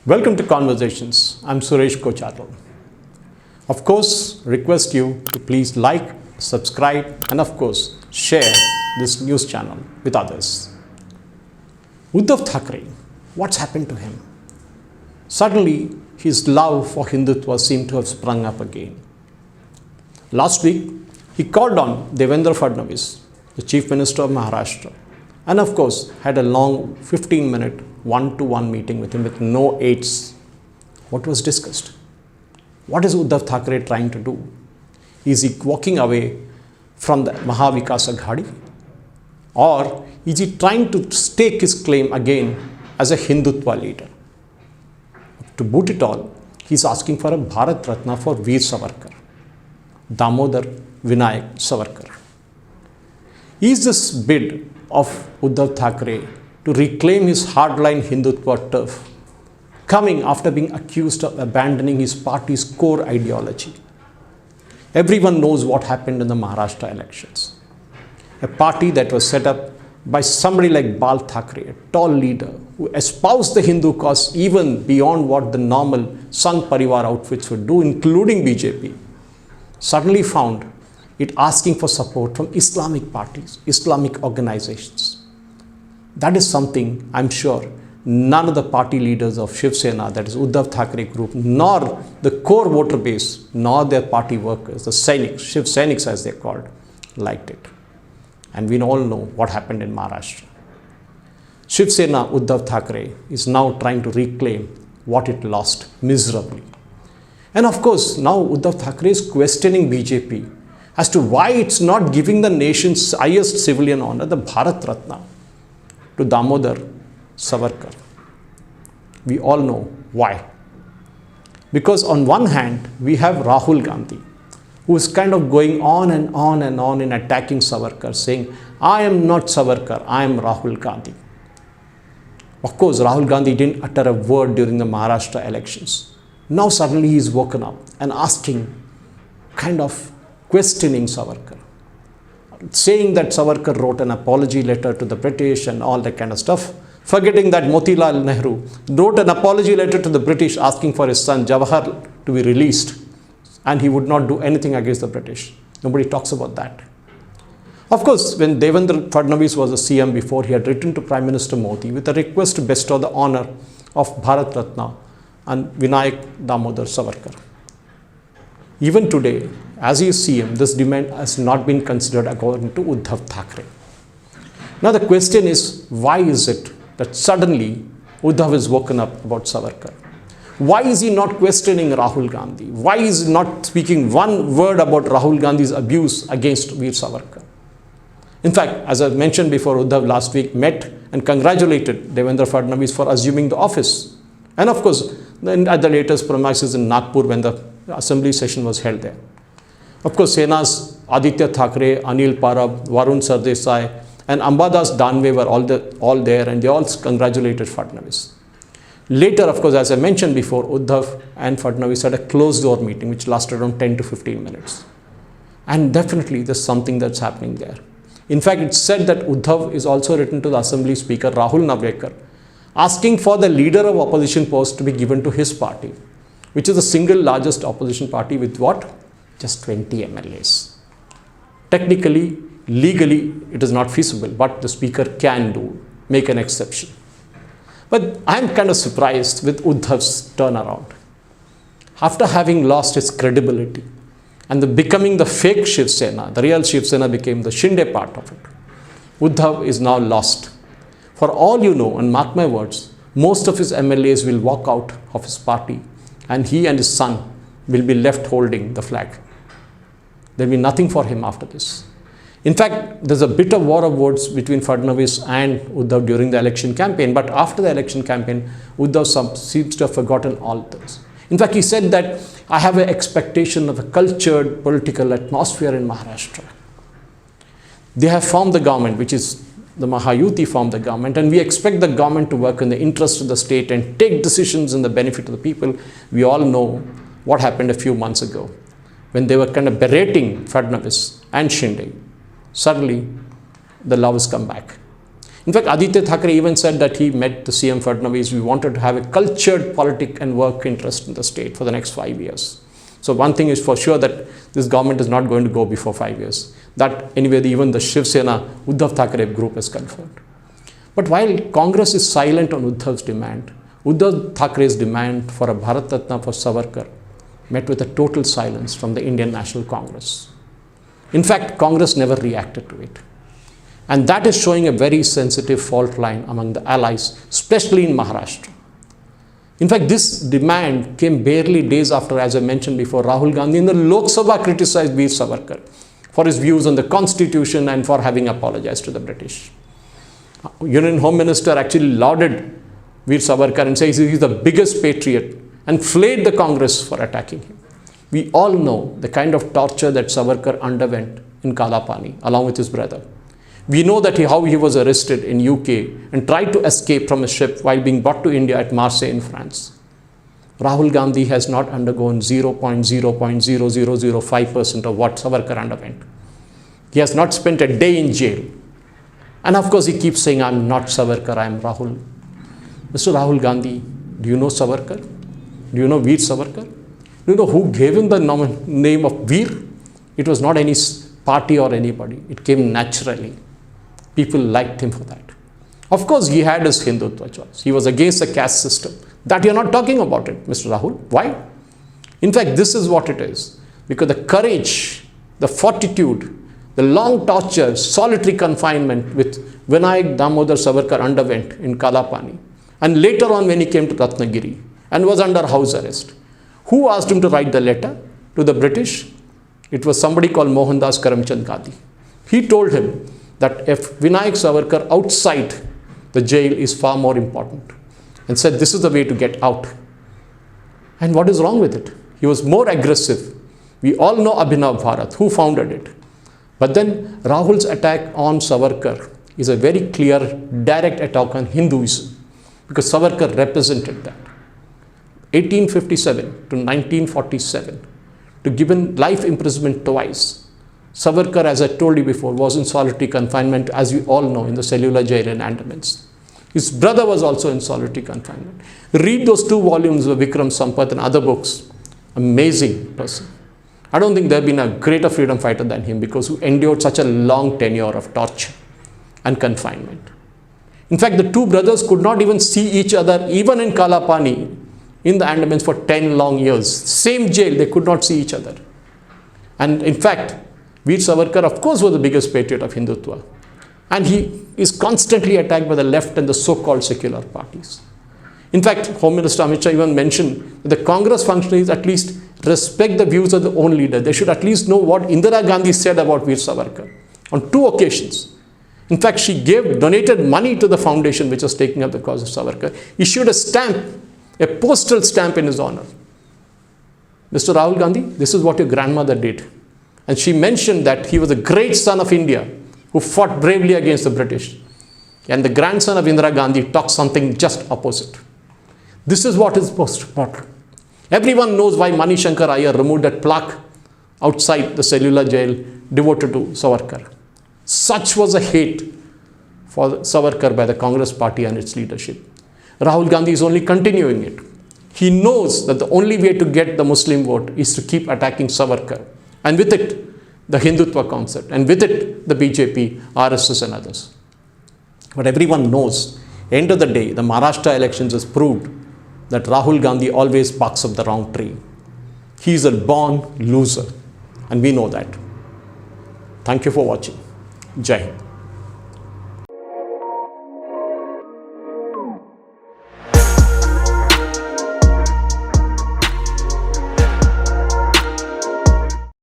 Welcome to Conversations. I'm Suresh Kocharla. Of course, request you to please like, subscribe, and of course, share this news channel with others. Uddhav Thackeray, what's happened to him? Suddenly, his love for Hindutva seemed to have sprung up again. Last week, he called on Devendra Fadnavis, the Chief Minister of Maharashtra, and of course, had a long 15-minute one-to-one meeting with him with no aids. What was discussed? What is Uddhav Thackeray trying to do? Is he walking away from the Mahavikas Aghadi? Or is he trying to stake his claim again as a Hindutva leader? To boot it all, he is asking for a Bharat Ratna for Veer Savarkar, Damodar Vinayak Savarkar. Is this bid of Uddhav Thackeray to reclaim his hardline Hindutva turf coming after being accused of abandoning his party's core ideology? Everyone knows what happened in the Maharashtra elections. A party that was set up by somebody like Bal Thackeray, a tall leader who espoused the Hindu cause even beyond what the normal Sangh Parivar outfits would do, including BJP, suddenly found it asking for support from Islamic parties, Islamic organizations. That is something I'm sure none of the party leaders of Shiv Sena, that is Uddhav Thackeray group, nor the core voter base, nor their party workers, the Sainiks, Shiv Sainiks as they're called, liked it. And we all know what happened in Maharashtra. Shiv Sena Uddhav Thackeray is now trying to reclaim what it lost miserably. And of course, now Uddhav Thackeray is questioning BJP as to why it's not giving the nation's highest civilian honor, the Bharat Ratna, to Damodar Savarkar. We all know why. Because on one hand, we have Rahul Gandhi, who is kind of going on and on and on in attacking Savarkar, saying, I am not Savarkar, I am Rahul Gandhi. Of course, Rahul Gandhi didn't utter a word during the Maharashtra elections. Now suddenly he is woken up and asking, kind of questioning Savarkar, saying that Savarkar wrote an apology letter to the British and all that kind of stuff, forgetting that Motilal Nehru wrote an apology letter to the British asking for his son Jawahar to be released, and he would not do anything against the British. Nobody talks about that. Of course, when Devendra Fadnavis was a CM before, he had written to Prime Minister Modi with a request to bestow the honor of Bharat Ratna and Vinayak Damodar Savarkar. Even today, as he is CM, this demand has not been considered according to Uddhav Thackeray. Now the question is, why is it that suddenly Uddhav is woken up about Savarkar? Why is he not questioning Rahul Gandhi? Why is he not speaking one word about Rahul Gandhi's abuse against Veer Savarkar? In fact, as I mentioned before, Uddhav last week met and congratulated Devendra Fadnavis for assuming the office. And of course, then at the latest premises in Nagpur when the assembly session was held there. Of course, Sena's Aditya Thackeray, Anil Parab, Varun Sardesai, and Ambadas Danve were all there, and they all congratulated Fadnavis. Later, of course, as I mentioned before, Uddhav and Fadnavis had a closed-door meeting which lasted around 10 to 15 minutes. And definitely, there's something that's happening there. In fact, it's said that Uddhav is also written to the Assembly Speaker, Rahul Navekar, asking for the leader of opposition post to be given to his party, which is the single largest opposition party with what? Just 20 MLAs. Technically, legally, it is not feasible, but the speaker can make an exception. But I'm kind of surprised with Uddhav's turnaround. After having lost his credibility and becoming the fake Shiv Sena, the real Shiv Sena became the Shinde part of it. Uddhav is now lost. For all you know, and mark my words, most of his MLAs will walk out of his party and he and his son will be left holding the flag. There will be nothing for him after this. In fact, there's a bit of war of words between Fadnavis and Uddhav during the election campaign, but after the election campaign, Uddhav seems to have forgotten all this. In fact, he said that I have an expectation of a cultured political atmosphere in Maharashtra. They have formed the government, which is the Mahayuti formed the government, and we expect the government to work in the interest of the state and take decisions in the benefit of the people. We all know what happened a few months ago when they were kind of berating Fadnavis and Shinde. Suddenly, the love has come back. In fact, Aditya Thackeray even said that he met the CM Fadnavis. We wanted to have a cultured politic and work interest in the state for the next 5 years. So one thing is for sure, that this government is not going to go before 5 years. That anyway, even the Shiv Sena Uddhav Thackeray group is confirmed. But while Congress is silent on Uddhav's demand, Uddhav Thackeray's demand for a Bharat Ratna for Savarkar met with a total silence from the Indian National Congress. In fact, Congress never reacted to it. And that is showing a very sensitive fault line among the allies, especially in Maharashtra. In fact, this demand came barely days after, as I mentioned before, Rahul Gandhi in the Lok Sabha criticized Veer Savarkar for his views on the constitution and for having apologized to the British. Union Home Minister actually lauded Veer Savarkar and says he's the biggest patriot and flayed the Congress for attacking him. We all know the kind of torture that Savarkar underwent in Kalapani along with his brother. We know that how he was arrested in UK and tried to escape from a ship while being brought to India at Marseille in France. Rahul Gandhi has not undergone 0.0005% of what Savarkar underwent. He has not spent a day in jail. And of course, he keeps saying, I'm not Savarkar, I am Rahul. Mr. Rahul Gandhi, do you know Savarkar? Do you know Veer Savarkar? Do you know who gave him the name of Veer? It was not any party or anybody. It came naturally. People liked him for that. Of course, he had his Hindutva choice. He was against the caste system. That you're not talking about it, Mr. Rahul. Why? In fact, this is what it is. Because the courage, the fortitude, the long torture, solitary confinement with Vinayak Damodar Savarkar underwent in Kalapani, and later on when he came to Ratnagiri and was under house arrest. Who asked him to write the letter to the British? It was somebody called Mohandas Karamchand Gandhi. He told him that if Vinayak Savarkar outside the jail is far more important, and said this is the way to get out. And what is wrong with it? He was more aggressive. We all know Abhinav Bharat, who founded it. But then Rahul's attack on Savarkar is a very clear, direct attack on Hinduism, because Savarkar represented that. 1857 to 1947, to given life imprisonment twice. Savarkar, as I told you before, was in solitary confinement, as we all know, in the cellular jail in Andamans. His brother was also in solitary confinement. Read those 2 volumes of Vikram Sampath and other books. Amazing person. I don't think there has been a greater freedom fighter than him, because he endured such a long tenure of torture and confinement. In fact, the 2 brothers could not even see each other, even in Kalapani, in the Andamans for 10 long years. Same jail, they could not see each other. And in fact, Veer Savarkar, of course, was the biggest patriot of Hindutva. And he is constantly attacked by the left and the so-called secular parties. In fact, Home Minister Amit Shah even mentioned that the Congress functionaries at least respect the views of the own leader. They should at least know what Indira Gandhi said about Veer Savarkar on 2 occasions. In fact, she donated money to the foundation which was taking up the cause of Savarkar, issued a stamp, a postal stamp in his honor. Mr. Rahul Gandhi, this is what your grandmother did. And she mentioned that he was a great son of India who fought bravely against the British. And the grandson of Indira Gandhi talks something just opposite. This is what is most important. Everyone knows why Mani Shankar Iyer removed that plaque outside the cellular jail devoted to Savarkar. Such was a hate for Savarkar by the Congress party and its leadership. Rahul Gandhi is only continuing it. He knows that the only way to get the Muslim vote is to keep attacking Savarkar. And with it, the Hindutva concept. And with it, the BJP, RSS and others. But everyone knows, end of the day, the Maharashtra elections has proved that Rahul Gandhi always barks up the wrong tree. He is a born loser. And we know that. Thank you for watching. Jai Hind.